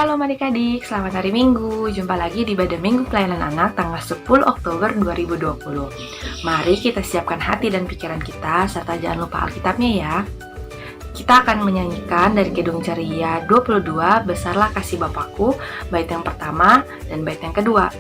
Shalom adik-adik, selamat hari Minggu. Jumpa lagi di Badan Minggu Pelayanan Anak tanggal 10 Oktober 2020. Mari kita siapkan hati dan pikiran kita, serta jangan lupa Alkitabnya ya. Kita akan menyanyikan dari Kidung Ceria 22, Besarlah Kasih Bapakku, bait yang pertama dan bait yang kedua.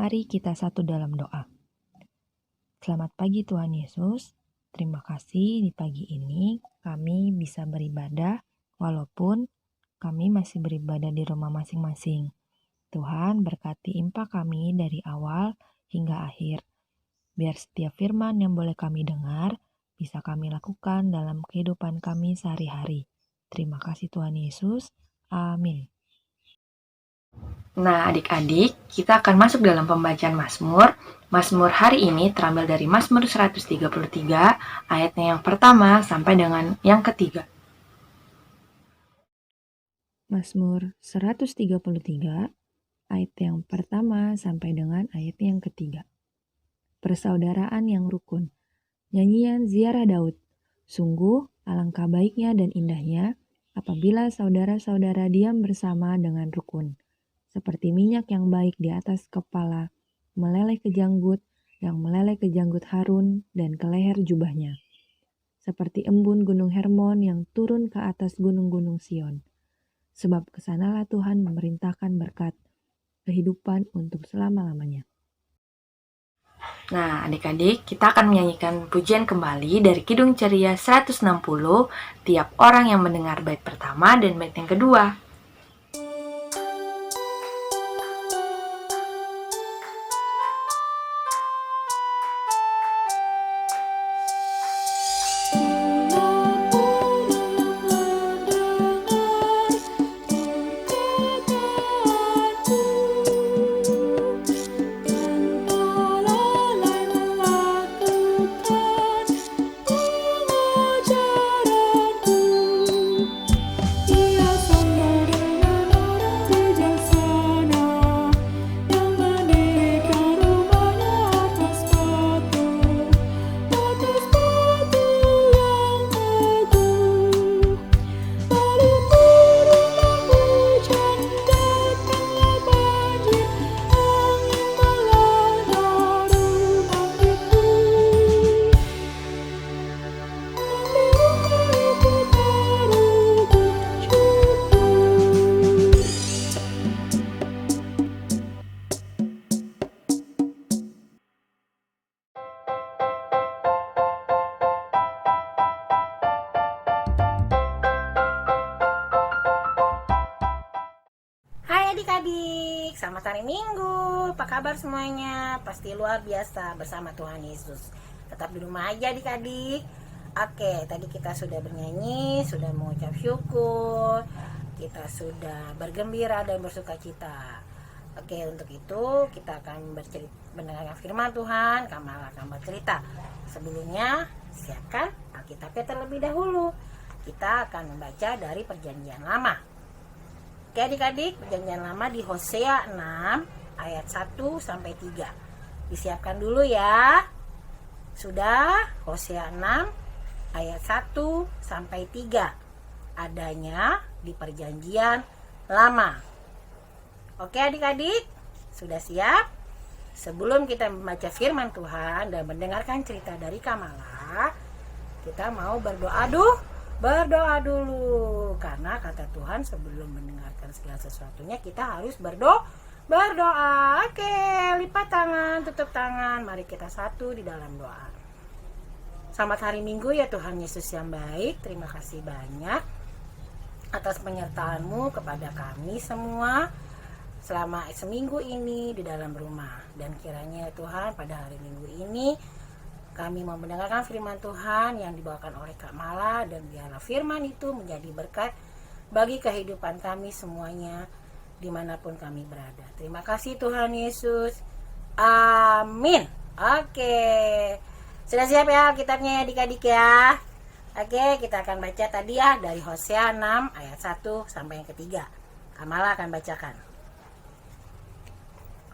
Mari kita satu dalam doa. Selamat pagi Tuhan Yesus. Terima kasih di pagi ini kami bisa beribadah walaupun kami masih beribadah di rumah masing-masing. Tuhan berkati impak kami dari awal hingga akhir. Biar setiap firman yang boleh kami dengar bisa kami lakukan dalam kehidupan kami sehari-hari. Terima kasih Tuhan Yesus. Amin. Nah adik-adik, kita akan masuk dalam pembacaan Mazmur. Mazmur hari ini terambil dari Mazmur 133, ayatnya yang pertama sampai dengan yang ketiga. Mazmur 133, ayat yang pertama sampai dengan ayat yang ketiga. Persaudaraan yang rukun. Nyanyian ziarah Daud. Sungguh alangkah baiknya dan indahnya apabila saudara-saudara diam bersama dengan rukun. Seperti minyak yang baik di atas kepala, meleleh ke janggut, yang meleleh ke janggut Harun dan ke leher jubahnya. Seperti embun gunung Hermon yang turun ke atas gunung-gunung Sion. Sebab kesanalah Tuhan memerintahkan berkat, kehidupan untuk selama-lamanya. Nah adik-adik, kita akan menyanyikan pujian kembali dari Kidung Ceria 160, tiap orang yang mendengar bait pertama dan bait yang kedua. Adik-adik, selamat hari Minggu. Apa kabar semuanya? Pasti luar biasa bersama Tuhan Yesus. Tetap di rumah aja adik-adik. Oke, tadi kita sudah bernyanyi, sudah mengucap syukur, kita sudah bergembira dan bersuka cita. Oke, untuk itu kita akan mendengarkan firman Tuhan. Kami akan bercerita. Sebelumnya, siapkan Alkitabnya terlebih dahulu. Kita akan membaca dari Perjanjian Lama. Oke adik-adik, perjanjian lama di Hosea 6 ayat 1 sampai 3. Disiapkan dulu ya. Sudah, Hosea 6 ayat 1 sampai 3. Adanya di perjanjian lama. Oke adik-adik, Sudah siap? Sebelum kita membaca firman Tuhan dan mendengarkan cerita dari Kamala, kita mau berdoa dulu. Karena kata Tuhan sebelum mendengarkan segala sesuatunya kita harus berdoa. Oke, lipat tangan, tutup tangan. Mari kita satu di dalam doa. Selamat hari Minggu ya Tuhan Yesus yang baik. Terima kasih banyak atas penyertaan-Mu kepada kami semua selama seminggu ini di dalam rumah. Dan kiranya ya Tuhan pada hari Minggu ini kami mau mendengarkan firman Tuhan yang dibawakan oleh Kak Mala, dan biarlah firman itu menjadi berkat bagi kehidupan kami semuanya dimanapun kami berada. Terima kasih Tuhan Yesus. Amin. Oke, sudah siap ya kitabnya ya adik-adik ya? Oke, kita akan baca tadi ya dari Hosea 6 ayat 1 sampai yang ketiga. Kamala akan bacakan.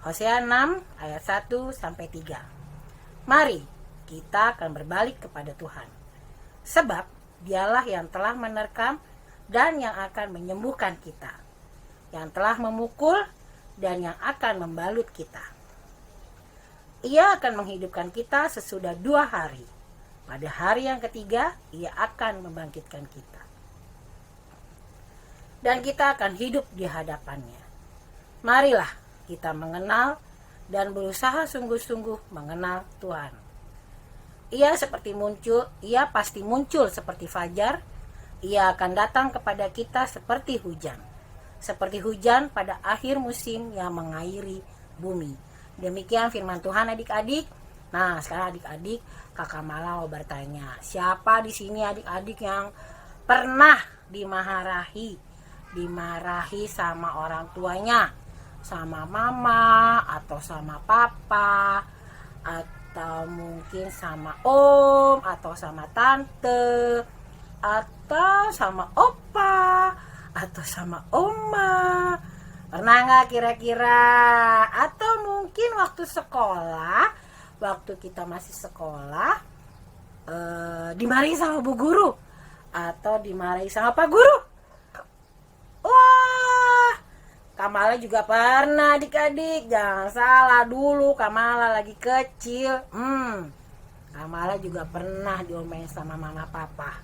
Hosea 6 ayat 1 sampai 3. Mari kita akan berbalik kepada Tuhan. Sebab Dialah yang telah menerkam dan yang akan menyembuhkan kita. Yang telah memukul dan yang akan membalut kita. Ia akan menghidupkan kita sesudah 2 hari. Pada hari yang ketiga, Ia akan membangkitkan kita. Dan kita akan hidup di hadapannya. Marilah kita mengenal dan berusaha sungguh-sungguh mengenal Tuhan. Ia pasti muncul seperti fajar. Ia akan datang kepada kita seperti hujan. Seperti hujan pada akhir musim yang mengairi bumi. Demikian firman Tuhan adik-adik. Nah, sekarang adik-adik, Kakak Mala mau bertanya, siapa di sini adik-adik yang pernah dimarahi sama orang tuanya? Sama mama atau sama papa atau mungkin sama om atau sama tante atau sama opa atau sama oma. Pernah nggak kira-kira? Atau mungkin waktu sekolah, waktu kita masih sekolah, dimarahi sama bu guru atau dimarahi sama pak guru. Wah, Kamala juga pernah adik-adik. Jangan salah, dulu Kamala lagi kecil. Kamala juga pernah diomelin sama mama papa.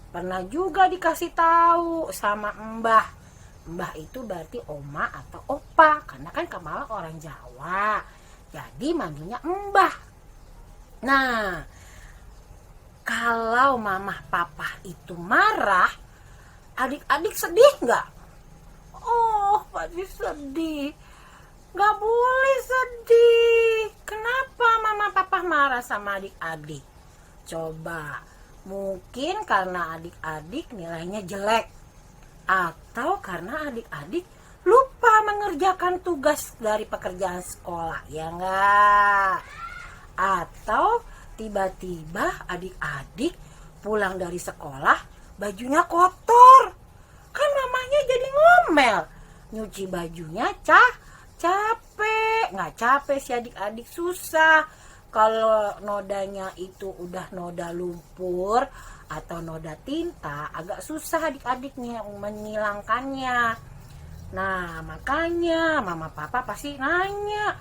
Pernah juga dikasih tahu sama mbah. Mbah itu berarti oma atau opa. Karena kan Kamala orang Jawa. Jadi manggilnya mbah. Nah, kalau mama papa itu marah, adik-adik sedih nggak? Oh, pasti sedih. Gak boleh sedih. Kenapa mama papa marah sama adik-adik? Coba, mungkin karena adik-adik nilainya jelek. Atau karena adik-adik lupa mengerjakan tugas dari pekerjaan sekolah, ya enggak? Atau tiba-tiba adik-adik pulang dari sekolah bajunya kotor. Kan mamanya jadi ngomel, nyuci bajunya capek. Nggak capek sih adik-adik, susah. Kalau nodanya itu udah noda lumpur atau noda tinta, agak susah adik-adiknya menghilangkannya. Nah, makanya mama papa pasti nanya,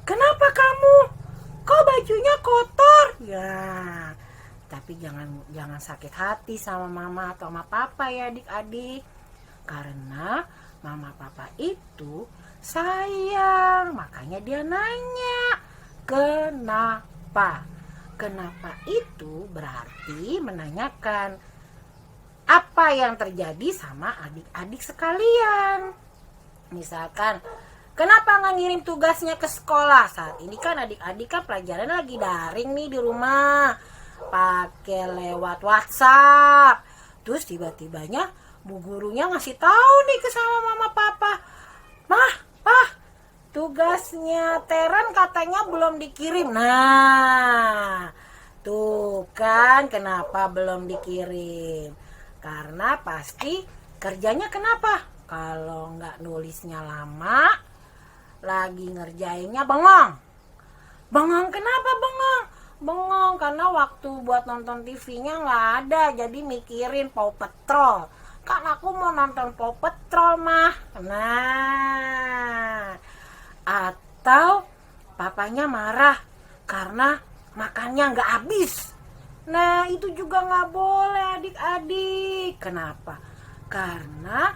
kenapa kamu? Kok bajunya kotor? Ya, tapi jangan sakit hati sama mama atau sama papa ya adik-adik. Karena mama papa itu sayang, makanya dia nanya kenapa. Kenapa itu berarti menanyakan apa yang terjadi sama adik-adik sekalian. Misalkan, kenapa nggak ngirim tugasnya ke sekolah? Saat ini kan adik-adik kan pelajaran lagi daring nih di rumah, pakai lewat WhatsApp. Terus tiba-tibanya bu gurunya ngasih tahu nih ke sama mama papa, tugasnya Teren katanya belum dikirim. Nah, tuh kan kenapa belum dikirim? Karena pasti kerjanya kenapa? Kalau nggak nulisnya lama, lagi ngerjainnya bengong. Bengong kenapa bengong? Bengong karena waktu buat nonton TV-nya nggak ada, jadi mikirin Paw Patrol. Kan aku mau nonton Paw Patrol mah. Nah, Atau papanya marah karena makannya nggak habis. Nah, itu juga nggak boleh adik-adik. Kenapa? Karena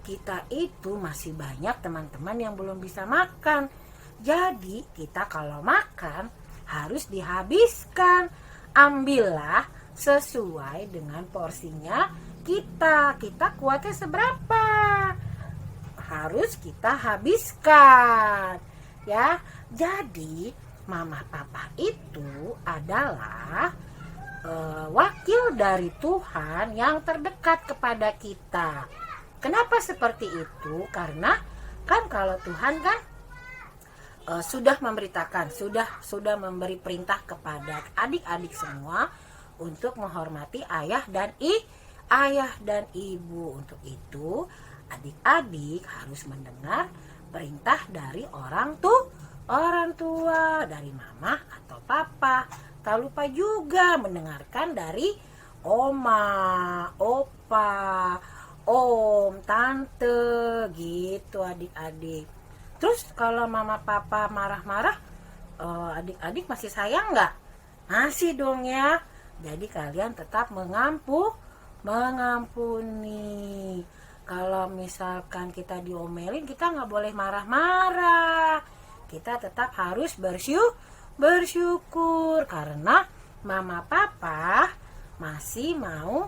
kita itu masih banyak teman-teman yang belum bisa makan. Jadi kita kalau makan harus dihabiskan. Ambillah sesuai dengan porsinya kita. Kita kuatnya seberapa? Harus kita habiskan. Ya, jadi mama papa itu adalah wakil dari Tuhan yang terdekat kepada kita. Kenapa seperti itu? Karena kan kalau Tuhan kan sudah memberitakan, sudah memberi perintah kepada adik-adik semua untuk menghormati ayah dan ibu. Untuk itu adik-adik harus mendengar perintah dari orang tua, dari mama atau papa. Tak lupa juga mendengarkan dari oma, opa, om, tante, gitu adik-adik. Terus kalau mama papa marah-marah, adik-adik masih sayang nggak? Masih dong ya. Jadi kalian tetap mengampuni. Kalau misalkan kita diomelin, kita nggak boleh marah-marah. Kita tetap harus bersyukur karena mama papa masih mau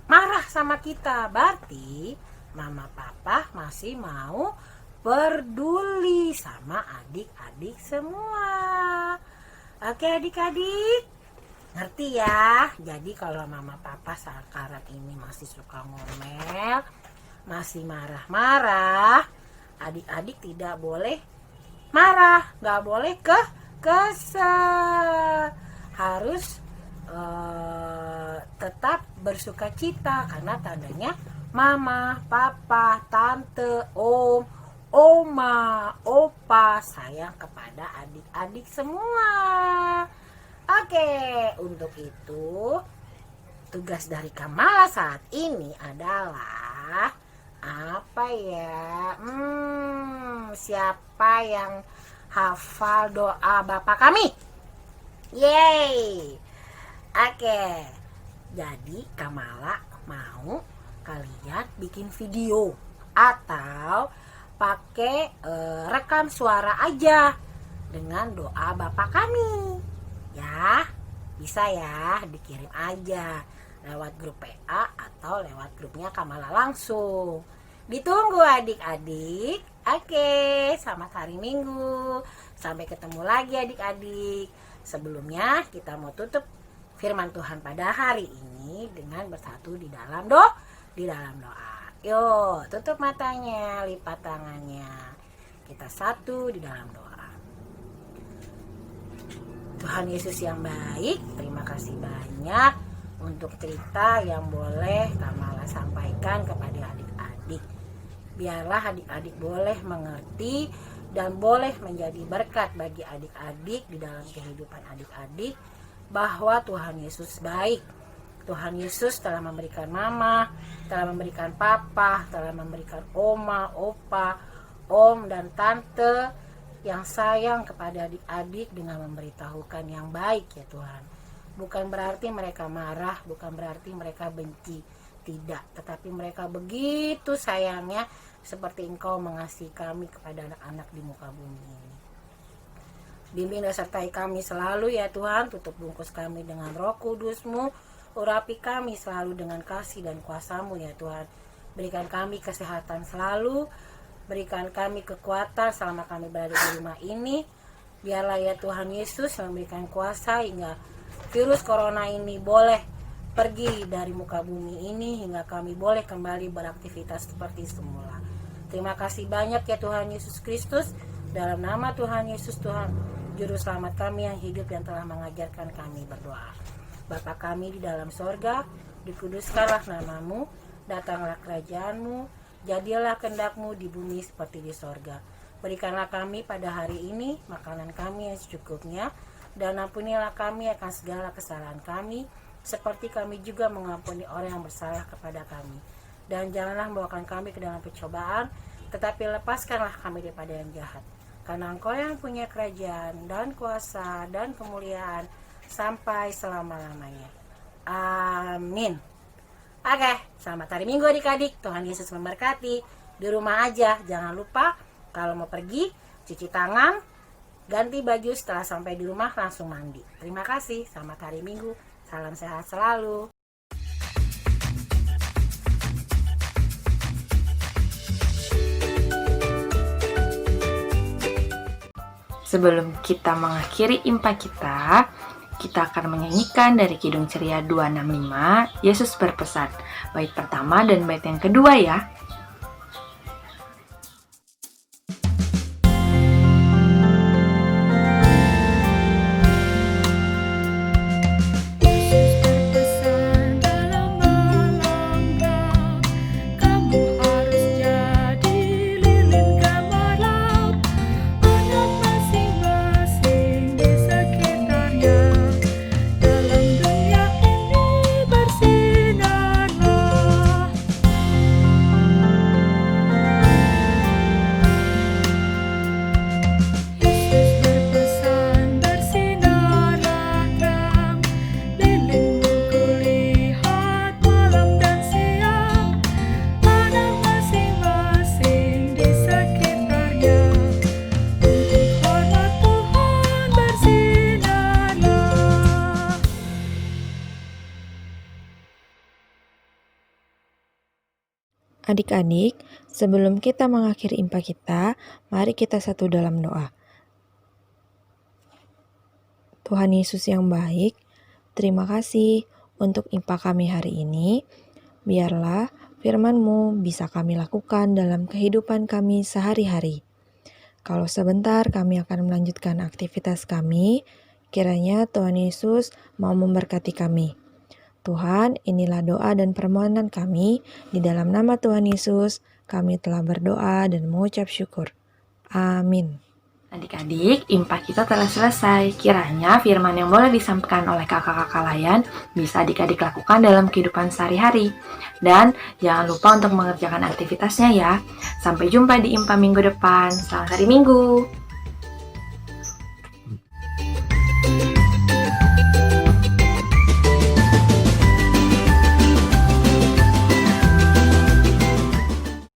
marah sama kita. Berarti mama papa masih mau peduli sama adik-adik semua. Oke adik-adik, ngerti ya? Jadi kalau mama papa sekarang ini masih suka ngomel, masih marah-marah, adik-adik tidak boleh marah, nggak boleh kesel. Harus tetap bersukacita karena tandanya mama, papa, tante, om, oma, opa sayang kepada adik-adik semua. Oke, untuk itu tugas dari Kamala saat ini adalah apa ya? Siapa yang hafal doa Bapa kami? Yeay. Oke. Jadi Kamala mau kalian bikin video atau pakai rekam suara aja dengan doa Bapa kami. Ya, bisa ya, dikirim aja lewat grup PA atau lewat grupnya Kamala langsung. Ditunggu adik-adik. Oke, selamat hari Minggu. Sampai ketemu lagi adik-adik. Sebelumnya kita mau tutup firman Tuhan pada hari ini dengan bersatu di dalam doa. Yuk, tutup matanya, lipat tangannya. Kita satu di dalam doa. Tuhan Yesus yang baik, terima kasih banyak untuk cerita yang boleh Kamala sampaikan kepada adik-adik. Biarlah adik-adik boleh mengerti dan boleh menjadi berkat bagi adik-adik di dalam kehidupan adik-adik bahwa Tuhan Yesus baik. Tuhan Yesus telah memberikan mama, telah memberikan papa, telah memberikan oma, opa, om dan tante yang sayang kepada adik-adik dengan memberitahukan yang baik ya Tuhan. Bukan berarti mereka marah, bukan berarti mereka benci, tidak. Tetapi mereka begitu sayangnya seperti Engkau mengasihi kami kepada anak-anak di muka bumi ini. Bimbing dan sertai kami selalu ya Tuhan, tutup bungkus kami dengan Roh Kudus-Mu, urapi kami selalu dengan kasih dan kuasa-Mu ya Tuhan. Berikan kami kesehatan selalu, berikan kami kekuatan selama kami berada di rumah ini. Biarlah ya Tuhan Yesus memberikan kuasa hingga virus corona ini boleh pergi dari muka bumi ini, hingga kami boleh kembali beraktivitas seperti semula. Terima kasih banyak ya Tuhan Yesus Kristus. Dalam nama Tuhan Yesus, Tuhan Juru Selamat kami yang hidup, yang telah mengajarkan kami berdoa. Bapa kami di dalam sorga, dikuduskanlah namamu, datanglah kerajaan-Mu, jadilah kehendak-Mu di bumi seperti di sorga. Berikanlah kami pada hari ini makanan kami yang secukupnya, dan ampunilah kami akan segala kesalahan kami, seperti kami juga mengampuni orang yang bersalah kepada kami. Dan janganlah membawakan kami ke dalam pencobaan, tetapi lepaskanlah kami daripada yang jahat. karena Engkau yang punya kerajaan dan kuasa dan kemuliaan sampai selama-lamanya. Amin. Oke, selamat hari Minggu adik-adik. Tuhan Yesus memberkati. Di rumah aja, jangan lupa kalau mau pergi, cuci tangan, ganti baju, setelah sampai di rumah langsung mandi. Terima kasih, selamat hari Minggu. Salam sehat selalu. Sebelum kita mengakhiri impa kita akan menyanyikan dari Kidung Ceria 265, Yesus berpesan. Bait pertama dan bait yang kedua ya. Adik-adik, sebelum kita mengakhiri impa kita, mari kita satu dalam doa. Tuhan Yesus yang baik, terima kasih untuk impa kami hari ini. Biarlah firman-Mu bisa kami lakukan dalam kehidupan kami sehari-hari. Kalau sebentar kami akan melanjutkan aktivitas kami, kiranya Tuhan Yesus mau memberkati kami. Tuhan, inilah doa dan permohonan kami. Di dalam nama Tuhan Yesus, kami telah berdoa dan mengucap syukur. Amin. Adik-adik, impa kita telah selesai. Kiranya firman yang boleh disampaikan oleh kakak-kakak layan bisa adik-adik lakukan dalam kehidupan sehari-hari. Dan jangan lupa untuk mengerjakan aktivitasnya ya. Sampai jumpa di impa minggu depan. Selamat hari Minggu.